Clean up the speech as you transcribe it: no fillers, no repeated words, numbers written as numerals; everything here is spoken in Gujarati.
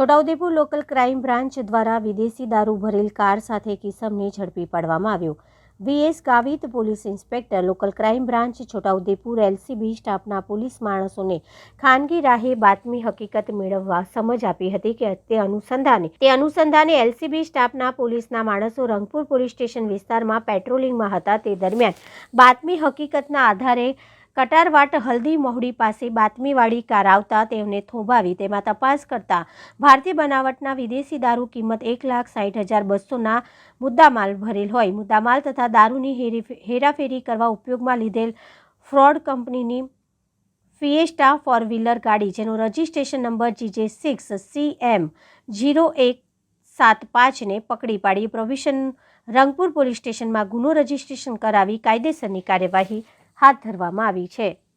છોટાઉદેપુર લોકલ ક્રાઇમ બ્રાન્ચ દ્વારા વિદેશી દારૂ ભરેલ કાર સાથે એક ઇસમને ઝડપી પાડવામાં આવ્યો। V S Gavit police inspector local crime branch Chhota Udepur LCB સ્ટાફના પોલીસ માણસોને ખાનગી રાહે બાતમી હકીકત મેળવવા સમજ આપી હતી કે તે અનુસંધાને એલસીબી સ્ટાફના પોલીસના માણસો રંગપુર પોલીસ સ્ટેશન વિસ્તારમાં પેટ્રોલિંગમાં હતા। તે દરમિયાન બાતમી હકીકતના આધારે કટારવાટ હલ્દી મહુડી પાસે બાતમીવાળી કાર આવતા તેમને થોભાવી તેમાં તપાસ કરતા ભારતીય બનાવટના વિદેશી દારૂ કિંમત 1,60,200ના મુદ્દામાલ ભરેલ હોય। મુદ્દામાલ તથા દારૂની હેરાફેરી કરવા ઉપયોગમાં લીધેલ ફ્રોડ કંપનીની ફિએસ્ટા ફોર વ્હીલર ગાડી જેનો રજિસ્ટ્રેશન નંબર GJ6C0175ને પકડી પાડી પ્રોવિઝન રંગપુર પોલીસ સ્ટેશનમાં ગુનો રજીસ્ટ્રેશન કરાવી કાયદેસરની કાર્યવાહી હાથ ધરવામાં આવી છે।